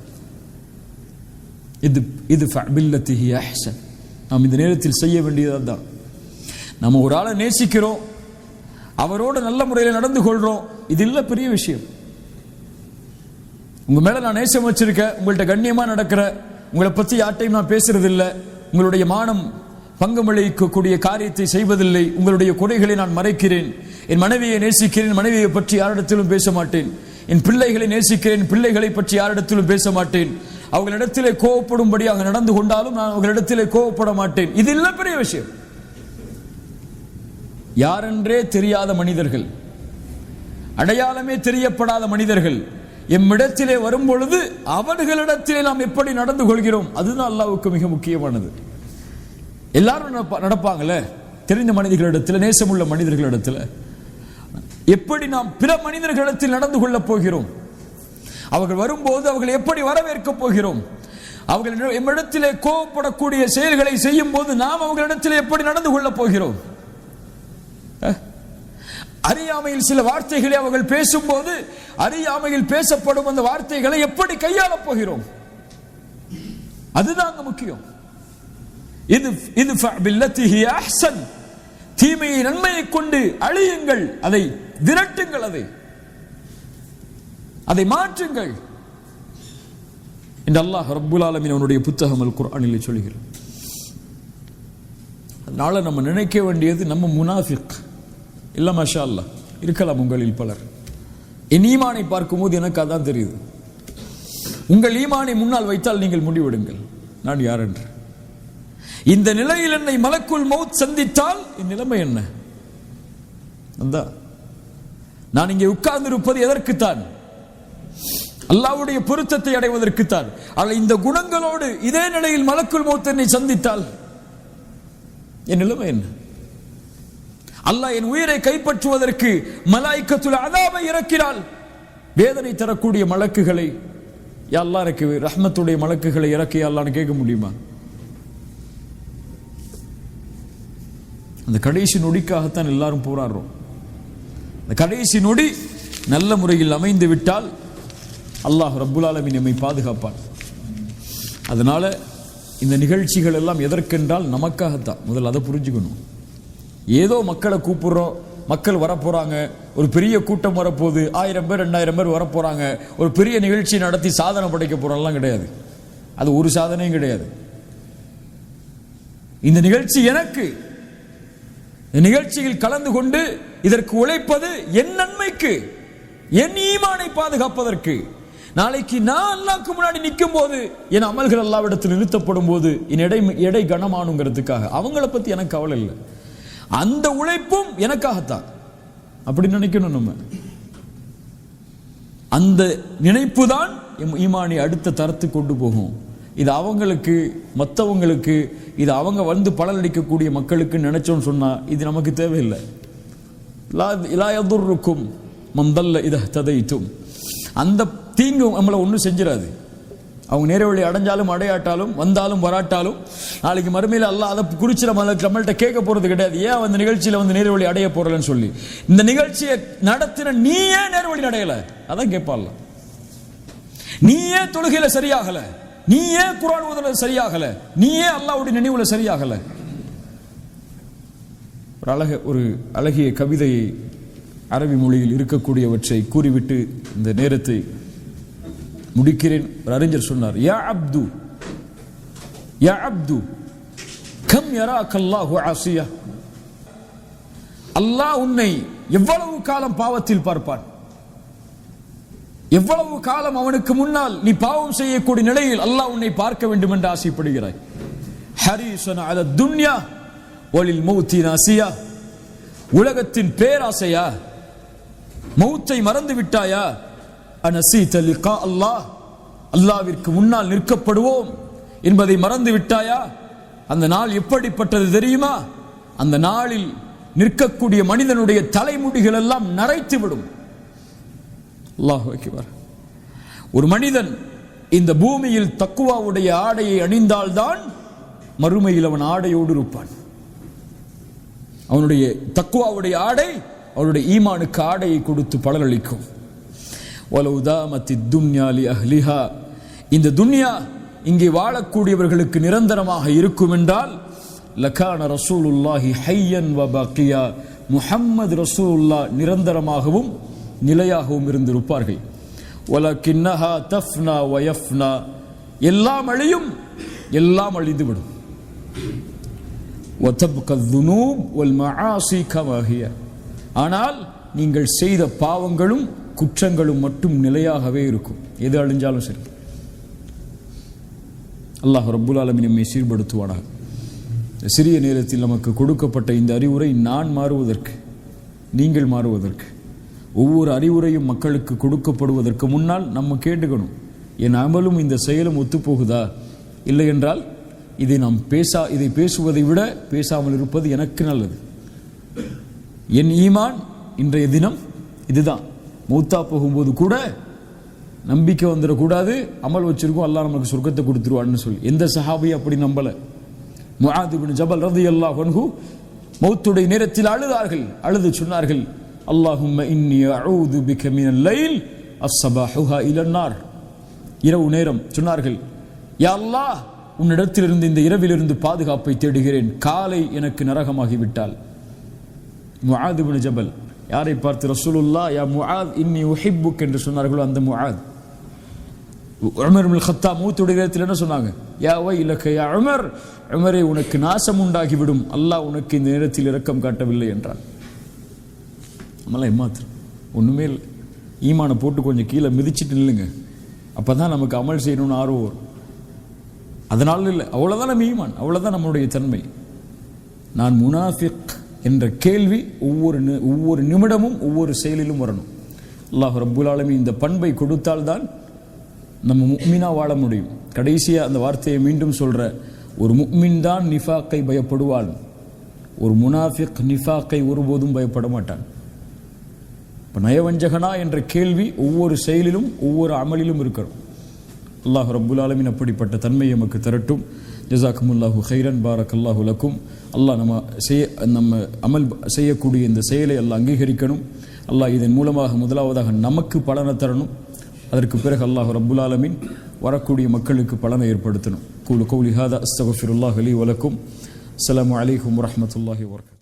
இத்ஃபா பில்லத்தி ஹிய அஹ்ஸன். நாம் இந்த நேரத்தில் செய்ய வேண்டியது அதுதான். நம்ம ஒரு ஆளை நேசிக்கிறோம், அவரோட நல்ல முறையில் நடந்து கொள்றோம், இது இல்ல பெரிய விஷயம். உங்க மேல நான் நேசம் வச்சிருக்கேன், உங்கள்கிட்ட கண்ணியமா நடக்கிற, உங்களை பத்தி யார்ட்டையும் நான் பேசுறது இல்லை, உங்களுடைய மானம் பங்கமளிக்கக்கூடிய காரியத்தை செய்வதில்லை, உங்களுடைய குறைகளை நான் மறைக்கிறேன், என் மனைவியை நேசிக்கிறேன், மனைவியை பற்றி யாரிடத்திலும் பேச மாட்டேன், என் பிள்ளைகளை நேசிக்கிறேன், பிள்ளைகளை பற்றி யாரிடத்திலும் பேச மாட்டேன், அவர்களிடத்திலே கோவப்படும்படியாக நடந்து கொண்டாலும் நான் அவர்களிடத்திலே கோவப்பட மாட்டேன், இது இல்ல பெரிய விஷயம். யாரென்றே தெரியாத மனிதர்கள், அடையாளமே தெரியப்படாத மனிதர்கள் எம்மிடத்திலே வரும் பொழுது அவர்களிடத்திலே நாம் எப்படி நடந்து கொள்கிறோம், அதுதான் அல்லாஹ்வுக்கு மிக முக்கியமானது. எல்லாரும் நடப்பாங்கல்ல, தெரிந்த மனிதர்களிடத்தில், நேசமுள்ள மனிதர்களிடத்தில் எப்படி நாம் பிற மனிதர்களிடத்தில் நடந்து கொள்ளப் போகிறோம், அவர்கள் வரும்போது அவர்கள் எப்படி வரவேற்க போகிறோம், அவர்கள் எம்மிடத்திலே கோபப்படக்கூடிய செயல்களை செய்யும் போது நாம் அவர்களிடத்தில் எப்படி நடந்து கொள்ளப் போகிறோம், அறியாமையில் சில வார்த்தைகளை அவர்கள் பேசும்போது அறியாமையில் பேசப்படும் அந்த வார்த்தைகளை எப்படி கையாளப் போகிறோம், அதுதான் முக்கியம். இத்ஃபா பில்லத்தி ஹிய அஹ்ஸன், தீமையை நன்மையை கொண்டு அழியுங்கள், அதை விரட்டுங்கள், அதை மாற்றுங்கள் என்று அல்லாஹ் ரப்புல் ஆலமீன் அவனுடைய புத்தகம் அல் குர்ஆனிலே சொல்கிறார். அதனால நம்ம நினைக்க வேண்டியது நம்ம முனாஃபிக் இல்ல, மாஷா அல்லாஹ் இருக்கலாம் உங்களில் பலர். என் ஈமானை பார்க்கும்போது எனக்கு அதான் தெரியுது. உங்கள் ஈமானை முன்னால் வைத்தால் நீங்கள் முடிவெடுங்கள் நான் யார் என்று. இந்த நிலையில் என்னை மலக்குல் மௌத் சந்தித்தால் என் நிலைமை என்ன? நான் இங்கே உட்கார்ந்து இருப்பது எதற்குத்தான்? அல்லாஹ்வுடைய பொருத்தத்தை அடைவதற்குத்தான். ஆனால் இந்த குணங்களோடு இதே நிலையில் மலக்குல் மௌத் என்னை சந்தித்தால் என் நிலைமை என்ன? அல்லாஹ் என் உயிரை கைப்பற்றுவதற்கு மலாயிக்கத்துல் அஸாபை இறக்கினால், வேதனை தரக்கூடிய மலக்குகளை யா அல்லாஹ் எனக்கு ரஹ்மத்துடைய மலக்குகளை இறக்கி யா அல்லாஹ்னு கேட்க முடியுமா? அந்த கடைசி நொடிக்காகத்தான் எல்லாரும் போராடுறோம். அந்த கடைசி நொடி நல்ல முறையில் அமைந்து விட்டால் அல்லாஹ் ரப்புல் ஆலமீன் நம்மை பாதுகாப்பான். அதனால இந்த நிகழ்ச்சிகள் எல்லாம் எதற்கென்றால் நமக்காகத்தான். முதல்ல அதை புரிஞ்சுக்கணும். ஏதோ மக்களை கூப்பிடுறோம், மக்கள் வரப்போறாங்க, ஒரு பெரிய கூட்டம் வரப்போகுது, 1000 பேர் 2000 பேர் வரப்போறாங்க, ஒரு பெரிய நிகழ்ச்சி நடத்தி சாதனை படைக்க போறோம்லாம் கிடையாது. அது ஒரு சாதனையும் கிடையாது. இந்த நிகழ்ச்சி எனக்கு, நிகழ்ச்சியில் கலந்து கொண்டு இதற்கு உழைப்பது என் நன்மைக்கு, என் ஈமானை பாதுகாப்பதற்கு. நாளைக்கு நான் அல்லாஹ்வுக்கு முன்னாடி நிற்கும் போது என் அமல்கள் அல்லாஹ்விடத்தில் நிறுத்தப்படும் போது என் எடை கனமானுங்கிறதுக்காக அவங்கள பத்தி எனக்கு கவலை இல்லை. அந்த உழைப்பும் எனக்காகத்தான் அப்படி நினைக்கணும். நம்ம அந்த நினைப்பு தான் ஈமானை அடுத்த தரத்து கொண்டு போகும். இது அவங்களுக்கு, மற்றவங்களுக்கு, இது அவங்க வந்து பலனளிக்கக்கூடிய மக்களுக்கு நினைச்சோன்னு சொன்னா இது நமக்கு தேவையில்லை. லா யதுர்ருக்கும் மன் தல்ல இதா ததைத்தும், அந்த தீங்கு நம்மளை ஒன்றும் செஞ்சிடாது. அவங்க நேர வழி அடைஞ்சாலும் அடையாட்டாலும் வந்தாலும் வராட்டாலும் நாளைக்கு மறுமையில் அல்லாஹ் அதை குறிச்சு நம்மள்கிட்ட கேட்க போறது கிடையாது. ஏன் அந்த நிகழ்ச்சியில வந்து நேர வழி அடைய போறலன்னு சொல்லி. இந்த நிகழ்ச்சியை நடத்தின நீ ஏன் நேர வழி அடையல அதான் கேட்பான்ல. நீ ஏன் தொழுகையில சரியாகல, நீ ஏன் குர்ஆன் ஓதுறதுல சரியாகல, நீ ஏன் அல்லாஹ்வுடைய நினைவுல சரியாகல. ஒரு அழகிய கவிதையை அரபி மொழியில் இருக்கக்கூடியவற்றை கூறிவிட்டு இந்த நேரத்தை முடிக்கிறேன். ஒரு அறிஞர் சொன்னார், யா அப்து யா அப்து கம் யராக அல்லாஹு ஆசியா, அல்லாஹ் உன்னை எவ்வளவு காலம் பாவத்தில் பார்ப்பான், எவ்வளவு காலம் அவனுக்கு முன்னால் நீ பாவம் செய்யக்கூடிய நிலையில் அல்லாஹ் உன்னை பார்க்க வேண்டும் என்று ஆசைப்படுகிறாய். ஹரீஸன் அல துன்யா வலில் மௌத்தி நாசியா, உலகத்தின் பேராசையா, மௌத்தை மறந்து விட்டாயா? அனசீத லிகா அல்லாஹ், அல்லாஹ்விற்கு முன்னால் நிற்கப்படுவோம் என்பதை மறந்து விட்டாயா? அந்த நாள் எப்படிப்பட்டது தெரியுமா? அந்த நாளில் நிற்கக்கூடிய மனிதனுடைய தலைமுடிகள் எல்லாம் நரைத்து விடும். அல்லாஹு அக்பர். ஒரு மனிதன் இந்த பூமியில் தக்குவாவுடைய ஆடையை அணிந்தால்தான் மறுமையில் அவன் ஆடையோடு இருப்பான். அவனுடைய தக்குவாவுடைய ஆடை அவனுடைய ஈமானுக்கு ஆடையை கொடுத்து பலனளிக்கும். வலௌ தாமத்தி துன்யா லி அஹ்லிஹா, இந்த துன்யா இங்கே வாழக்கூடியவர்களுக்கு நிரந்தரமாக இருக்கும் என்றால் லகான ரசூலுல்லாஹி ஹய்யன் வ பக்கியா, முஹம்மது ரசூலுல்லாஹ் நிரந்தரமாகவும் நிலையாகவும் இருந்திருப்பார்கள். வலக்கின்னஹா தஃப்னா வ யஃப்னா, எல்லாம் அழியும், எல்லாம் அழிந்துவிடும். வதப்க ذுனூப் வல் மஆசி கமா ஹிய, ஆனால் நீங்கள் செய்த பாவங்களும் குற்றங்களும் மட்டும் நிலையாகவே இருக்கும். எது அழிஞ்சாலும் சரி. அல்லாஹ் ரப்புல் ஆலமீன் நம்மை சீர்படுத்துவானாக. சிறிய நேரத்தில் நமக்கு கொடுக்கப்பட்ட இந்த அறிவுரை நான் மாறுவதற்கு, நீங்கள் மாறுவதற்கு, ஒவ்வொரு அறிவுரையும் மக்களுக்கு கொடுக்கப்படுவதற்கு முன்னால் நம்ம கேட்டுக்கணும், என் அமலும் இந்த செயலும் ஒத்துப்போகுதா? இல்லை என்றால் இதை பேசுவதை விட பேசாமல் இருப்பது எனக்கு நல்லது. என் ஈமான் இன்றைய தினம் இதுதான். மௌத்தா போகும்போது கூட நம்பிக்கை வந்துடக்கூடாது, அமல் வச்சிருக்கோம், அல்லாஹ் நமக்கு சொர்க்கத்தை கொடுத்துருவான்னு சொல்லி. எந்த சஹாபி அப்படி நம்பல? முஆத் இப்னு ஜபல் ரலியல்லாஹு அன்ஹு மௌத்துடைய நேரத்தில் அழுதார்கள். அழுது சொன்னார்கள், அல்லாஹும்ம இன்னி அஊது பிக மினல் லைல் அஸ்ஸபாஹுஹா இலன்னார். இரவு நேரம் சொன்னார்கள், யா அல்லாஹ், உன்னிடத்திலிருந்து இந்த இரவிலிருந்து பாதுகாப்பை தேடுகிறேன், காலை எனக்கு நரகமாகிவிட்டால். முஆத் இப்னு ஜபல் யாரை பார்த்து ரசூலுல்லாஹ் யா முஆத் இன்னி உஹிப்புக் என்று சொன்னார்களோ அந்த முஆத். உமர் இப்னு கத்தாப் மௌத்துடைய நேரத்தில் என்ன சொன்னாங்க? யா வைலக யா உமர், உமரே உனக்கு நாசம் உண்டாகிவிடும், அல்லாஹ் உனக்கு இந்த நேரத்தில் இரக்கம் காட்டவில்லை என்றான். நம்மளாம் ஏமாத்திரம் ஒண்ணுமே இல்லை. ஈமானை போட்டு கொஞ்சம் கீழே மிதிச்சிட்டு நில்லுங்க, அப்பதான் நமக்கு அமல் செய்யணும்னு ஆர்வம் வரும். அதனால இல்லை, அவ்வளவுதான் நம்ம ஈமான், அவ்வளவுதான் நம்மளுடைய தன்மை. நான் முனாஃபிக் என்ற கேள்வி ஒவ்வொரு நிமிடமும் ஒவ்வொரு செயலிலும் வரணும். அல்லாஹ் ரப்புல் ஆலமீன் இந்த பண்பை கொடுத்தால்தான் நம்ம முஃமினா வாழ முடியும். கடைசியா அந்த வார்த்தையை மீண்டும் சொல்ற, ஒரு முஃமின் தான் நிஃபாக்கை பயப்படுவான், ஒரு முனாஃபிக் நிஃபாக்கை ஒருபோதும் பயப்பட மாட்டான். நயவஞ்சகனா என்ற கேள்வி ஒவ்வொரு செயலிலும் ஒவ்வொரு அமலிலும் இருக்கணும். அல்லாஹ் ரப்புல் ஆலமீன் அப்படிப்பட்ட தன்மையை நமக்கு தரட்டும். ஜஸாக்குமுல்லாஹு ஹைரன், பாரக்கல்லாஹு லக்கும். அல்லாஹ் நம்ம அமல் செய்யக்கூடிய இந்த செயலை அல்லாஹ் அங்கீகரிக்கணும். அல்லாஹ் இதன் மூலமாக முதலாவதாக நமக்கு பலனை தரணும். அதற்கு பிறகு அல்லாஹ் ரப்புல் ஆலமீன் வரக்கூடிய மக்களுக்கு பலனை ஏற்படுத்தணும். கூலு கௌலி ஹாதா அஸ்தக்ஃபிருல்லாஹ் லி வ லக்கும். அஸ்ஸலாமு அலைக்கும் வரஹ்மத்துல்லாஹி வபரகாத்துஹு.